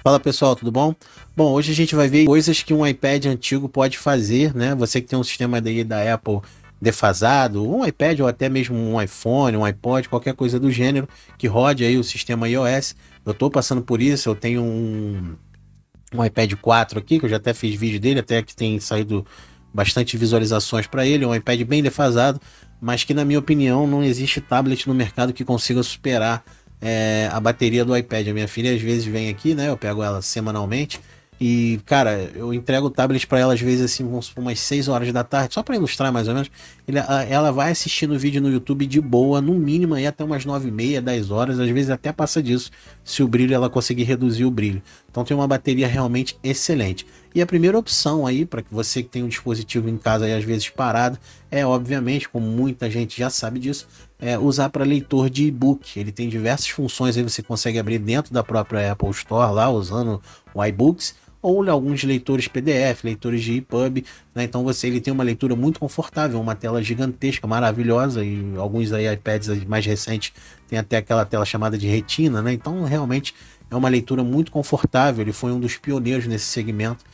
Fala pessoal, tudo bom? Bom, hoje a gente vai ver coisas que um iPad antigo pode fazer, né? Você que tem um sistema daí da Apple defasado, um iPad ou até mesmo um iPhone, um iPod, qualquer coisa do gênero que rode aí o sistema iOS. Eu tô passando por isso, eu tenho um iPad 4 aqui, que eu já até fiz vídeo dele, até que tem saído bastante visualizações para ele, é um iPad bem defasado, mas que na minha opinião não existe tablet no mercado que consiga superar a bateria do iPad. A minha filha às vezes vem aqui, né? Eu pego ela semanalmente e, cara, eu entrego o tablet para ela às vezes assim, vamos supor, umas 6 horas da tarde, só para ilustrar mais ou menos. Ela vai assistindo vídeo no YouTube de boa, no mínimo aí até umas 9h30, 10 horas, às vezes até passa disso, se o brilho ela conseguir reduzir o brilho. Então tem uma bateria realmente excelente. E a primeira opção aí, para que você que tem um dispositivo em casa aí às vezes parado, é obviamente, como muita gente já sabe disso, usar para leitor de e-book. Ele tem diversas funções aí, você consegue abrir dentro da própria Apple Store lá, usando o iBooks, ou alguns leitores PDF, leitores de EPUB, né? Então ele tem uma leitura muito confortável, uma tela gigantesca, maravilhosa, e alguns aí iPads mais recentes tem até aquela tela chamada de retina, né? Então realmente é uma leitura muito confortável, ele foi um dos pioneiros nesse segmento.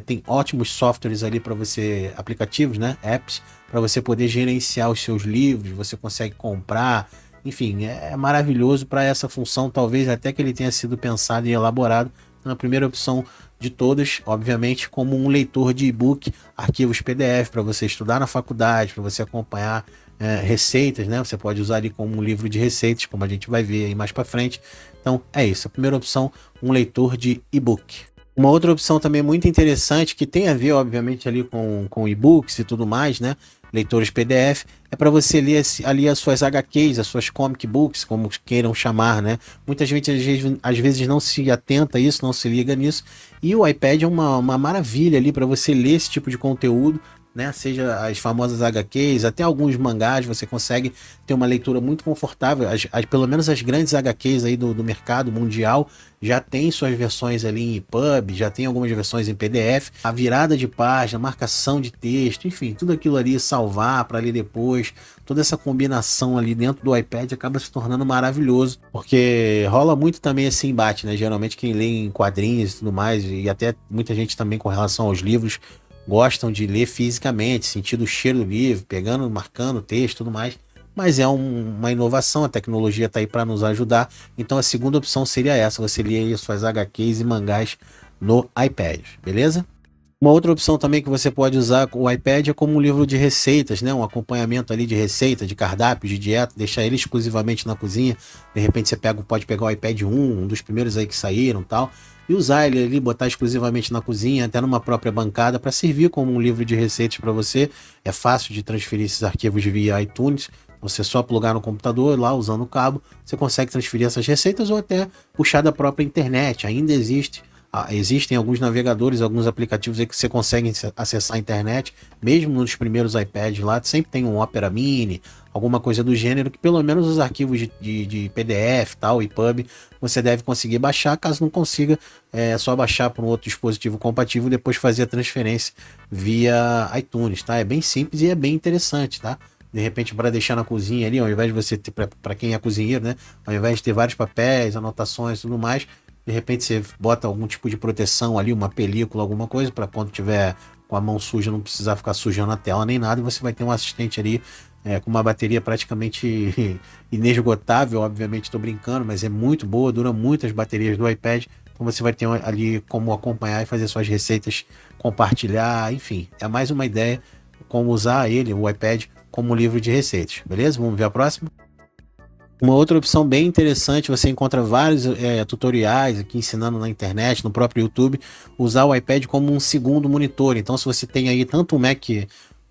Tem ótimos softwares ali para você, aplicativos, né, apps, para você poder gerenciar os seus livros, você consegue comprar, enfim, é maravilhoso para essa função, talvez até que ele tenha sido pensado e elaborado na primeira opção de todas, obviamente, como um leitor de e-book, arquivos PDF para você estudar na faculdade, para você acompanhar receitas, né? Você pode usar ali como um livro de receitas, como a gente vai ver aí mais para frente. Então é isso, a primeira opção, um leitor de e-book. Uma outra opção também muito interessante, que tem a ver, obviamente, ali com e-books e tudo mais, né? Leitores PDF, é para você ler ali as suas HQs, as suas comic books, como queiram chamar, né? Muita gente às vezes não se atenta a isso, não se liga nisso. E o iPad é uma maravilha ali para você ler esse tipo de conteúdo, né? Seja as famosas HQs, até alguns mangás, você consegue ter uma leitura muito confortável. Pelo menos as grandes HQs aí do mercado mundial já tem suas versões ali em EPUB, já tem algumas versões em PDF. A virada de página, marcação de texto, enfim, tudo aquilo ali, salvar para ler depois, toda essa combinação ali dentro do iPad acaba se tornando maravilhoso, porque rola muito também esse embate, né? Geralmente quem lê em quadrinhos e tudo mais, e até muita gente também com relação aos livros, gostam de ler fisicamente, sentir o cheiro do livro, pegando, marcando o texto e tudo mais. Mas é uma inovação, a tecnologia está aí para nos ajudar. Então a segunda opção seria essa, você ler suas HQs e mangás no iPad, beleza? Uma outra opção também que você pode usar o iPad é como um livro de receitas, né? Um acompanhamento ali de receita, de cardápio, de dieta, deixar ele exclusivamente na cozinha. De repente você pode pegar o iPad 1, um dos primeiros aí que saíram, tal, e usar ele ali, botar exclusivamente na cozinha, até numa própria bancada, para servir como um livro de receitas para você. É fácil de transferir esses arquivos via iTunes. Você só plugar no computador lá, usando o cabo, você consegue transferir essas receitas ou até puxar da própria internet. Ainda existem alguns navegadores, alguns aplicativos aí que você consegue acessar a internet, mesmo nos primeiros iPads lá, sempre tem um Opera Mini, alguma coisa do gênero, que pelo menos os arquivos de PDF, tal, EPUB, você deve conseguir baixar. Caso não consiga, é só baixar para um outro dispositivo compatível e depois fazer a transferência via iTunes, tá? É bem simples e é bem interessante, tá? De repente, para deixar na cozinha ali, ao invés de você ter, para quem é cozinheiro, né? Ao invés de ter vários papéis, anotações e tudo mais, de repente você bota algum tipo de proteção ali, uma película, alguma coisa, para quando tiver com a mão suja não precisar ficar sujando a tela nem nada, e você vai ter um assistente ali com uma bateria praticamente inesgotável. Obviamente estou brincando, mas é muito boa, dura muito as baterias do iPad, então você vai ter ali como acompanhar e fazer suas receitas, compartilhar, enfim, é mais uma ideia como usar ele, o iPad, como livro de receitas, beleza? Vamos ver a próxima? Uma outra opção bem interessante, você encontra vários tutoriais aqui ensinando na internet, no próprio YouTube, usar o iPad como um segundo monitor. Então, se você tem aí tanto um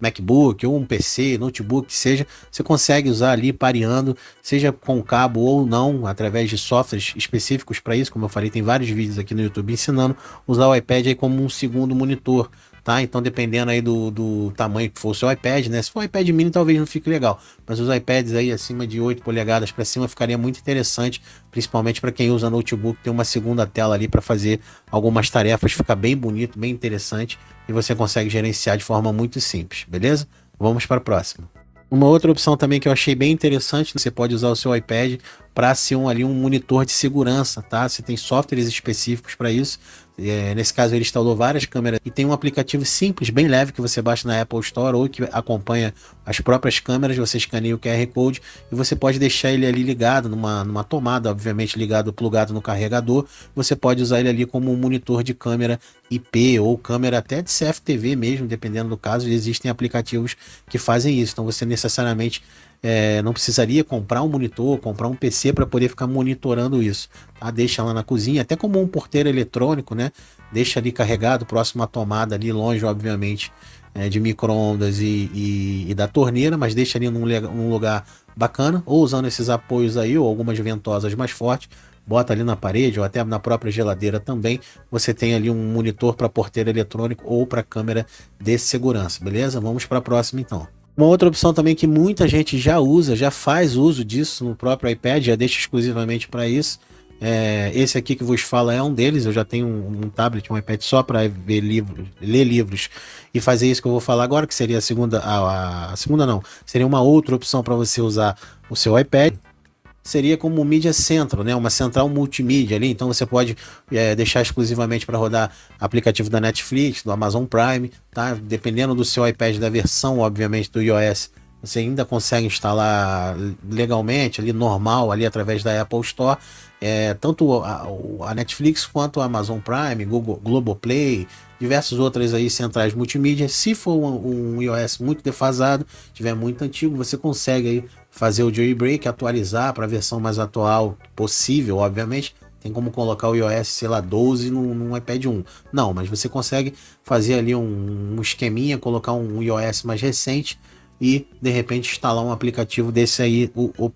MacBook ou um PC, notebook, que seja, você consegue usar ali pareando, seja com cabo ou não, através de softwares específicos para isso. Como eu falei, tem vários vídeos aqui no YouTube ensinando a usar o iPad aí como um segundo monitor, tá? Então, dependendo aí do tamanho que for o seu iPad, né? Se for um iPad mini, talvez não fique legal, mas os iPads aí acima de 8 polegadas para cima ficaria muito interessante, principalmente para quem usa notebook, ter uma segunda tela ali para fazer algumas tarefas, fica bem bonito, bem interessante, e você consegue gerenciar de forma muito simples, beleza? Vamos para a próxima. Uma outra opção também que eu achei bem interessante, você pode usar o seu iPad para ser um monitor de segurança, tá? Você tem softwares específicos para isso. Nesse caso ele instalou várias câmeras e tem um aplicativo simples, bem leve, que você baixa na Apple Store ou que acompanha as próprias câmeras. Você escaneia o QR Code e você pode deixar ele ali ligado numa tomada, obviamente ligado, plugado no carregador. Você pode usar ele ali como um monitor de câmera IP ou câmera até de CFTV mesmo, dependendo do caso. Existem aplicativos que fazem isso, então você necessariamente não precisaria comprar um monitor, comprar um PC para poder ficar monitorando isso, tá? Deixa lá na cozinha, até como um porteiro eletrônico, né? Deixa ali carregado, próximo à tomada ali, longe, obviamente, de micro-ondas e da torneira, mas deixa ali num lugar bacana, ou usando esses apoios aí, ou algumas ventosas mais fortes, bota ali na parede ou até na própria geladeira também. Você tem ali um monitor para porteiro eletrônico ou para câmera de segurança, beleza? Vamos para a próxima então. Uma outra opção também que muita gente já usa, já faz uso disso no próprio iPad, já deixa exclusivamente para isso. Esse aqui que vos fala é um deles. Eu já tenho um tablet, um iPad só para ler livros e fazer isso que eu vou falar agora, que seria a segunda, a segunda não, seria uma outra opção para você usar o seu iPad. Seria como um Media Central, né? Uma central multimídia ali. Então você pode deixar exclusivamente para rodar aplicativo da Netflix, do Amazon Prime, tá? Dependendo do seu iPad, da versão, obviamente, do iOS, você ainda consegue instalar legalmente, ali normal, ali através da Apple Store. Tanto a Netflix quanto a Amazon Prime, Google Globoplay, diversas outras aí centrais multimídia. Se for um iOS muito defasado, tiver muito antigo, você consegue aí fazer o jailbreak, atualizar para a versão mais atual possível, obviamente. Tem como colocar o iOS, sei lá, 12 num iPad 1. Não, mas você consegue fazer ali um esqueminha, colocar um iOS mais recente e de repente instalar um aplicativo desse aí,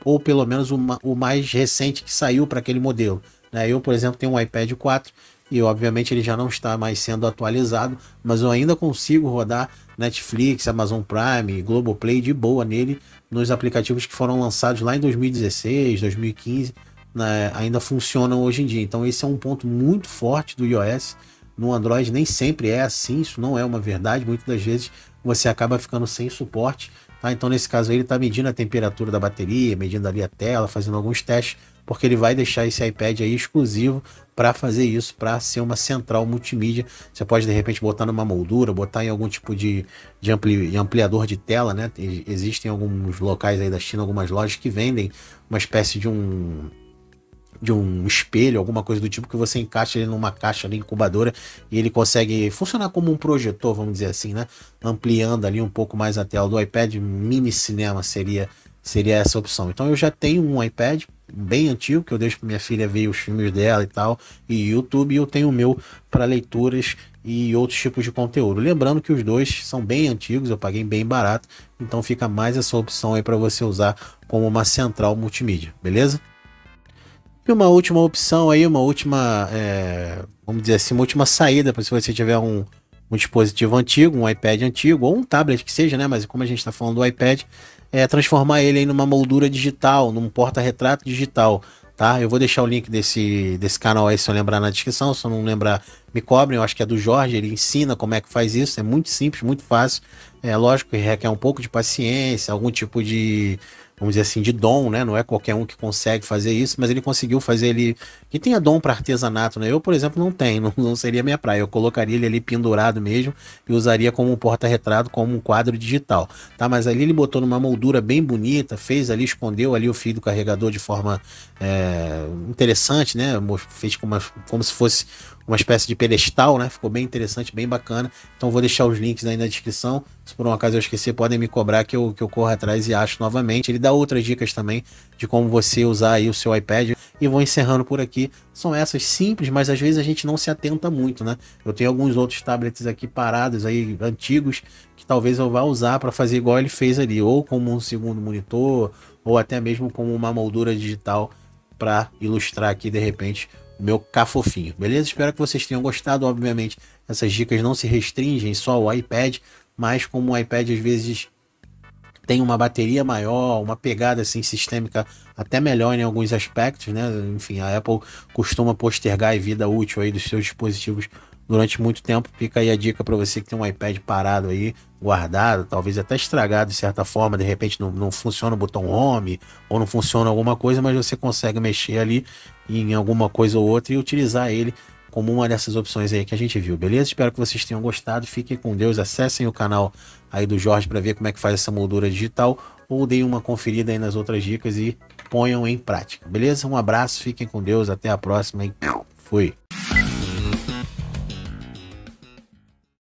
ou pelo menos o mais recente que saiu para aquele modelo, né? Eu, por exemplo, tenho um iPad 4 e obviamente ele já não está mais sendo atualizado, mas eu ainda consigo rodar Netflix, Amazon Prime, Globoplay de boa nele, nos aplicativos que foram lançados lá em 2016, 2015, né? Ainda funcionam hoje em dia. Então esse é um ponto muito forte do iOS. No Android nem sempre é assim, isso não é uma verdade. Muitas das vezes você acaba ficando sem suporte, tá? Então nesse caso aí ele está medindo a temperatura da bateria, medindo ali a tela, fazendo alguns testes, porque ele vai deixar esse iPad aí exclusivo para fazer isso, para ser uma central multimídia. Você pode de repente botar numa moldura, botar em algum tipo de ampliador de tela, né? Existem alguns locais aí da China, algumas lojas que vendem uma espécie de um espelho, alguma coisa do tipo, que você encaixa ele numa caixa ali, incubadora, e ele consegue funcionar como um projetor, vamos dizer assim, né? Ampliando ali um pouco mais a tela do iPad. Mini cinema seria essa opção. Então eu já tenho um iPad bem antigo, que eu deixo para minha filha ver os filmes dela e tal, e YouTube, e eu tenho o meu para leituras e outros tipos de conteúdo. Lembrando que os dois são bem antigos, eu paguei bem barato, então fica mais essa opção aí para você usar como uma central multimídia, beleza? E uma última opção aí, vamos dizer assim, uma última saída para se você tiver um dispositivo antigo, um iPad antigo, ou um tablet que seja, né? Mas como a gente está falando do iPad, transformar ele aí numa moldura digital, num porta-retrato digital, tá? Eu vou deixar o link desse canal aí, se eu lembrar, na descrição. Se eu não lembrar, me cobrem. Eu acho que é do Jorge, ele ensina como é que faz isso. É muito simples, muito fácil. É lógico que requer um pouco de paciência, algum tipo de, vamos dizer assim, de dom, né? Não é qualquer um que consegue fazer isso, mas ele conseguiu fazer ele que tenha dom para artesanato, né? Eu, por exemplo, não tenho, não seria minha praia. Eu colocaria ele ali pendurado mesmo e usaria como um porta-retrato, como um quadro digital, tá? Mas ali ele botou numa moldura bem bonita, fez ali, escondeu ali o fio do carregador de forma interessante, né? Fez como se fosse uma espécie de pedestal, né? Ficou bem interessante, bem bacana. Então vou deixar os links aí na descrição. Se por um acaso eu esquecer, podem me cobrar que eu corro atrás e acho novamente. Ele dá outras dicas também de como você usar aí o seu iPad. E vou encerrando por aqui. São essas simples, mas às vezes a gente não se atenta muito, né? Eu tenho alguns outros tablets aqui parados aí, antigos, que talvez eu vá usar para fazer igual ele fez ali, ou como um segundo monitor, ou até mesmo como uma moldura digital para ilustrar aqui de repente o meu cafofinho, beleza? Espero que vocês tenham gostado. Obviamente essas dicas não se restringem só ao iPad, mas como o iPad às vezes tem uma bateria maior, uma pegada assim sistêmica até melhor em alguns aspectos, né? Enfim, a Apple costuma postergar a vida útil aí dos seus dispositivos durante muito tempo. Fica aí a dica para você que tem um iPad parado aí, guardado, talvez até estragado de certa forma, de repente não funciona o botão home, ou não funciona alguma coisa, mas você consegue mexer ali em alguma coisa ou outra e utilizar ele como uma dessas opções aí que a gente viu, beleza? Espero que vocês tenham gostado, fiquem com Deus, acessem o canal aí do Jorge para ver como é que faz essa moldura digital, ou deem uma conferida aí nas outras dicas e ponham em prática, beleza? Um abraço, fiquem com Deus, até a próxima e fui!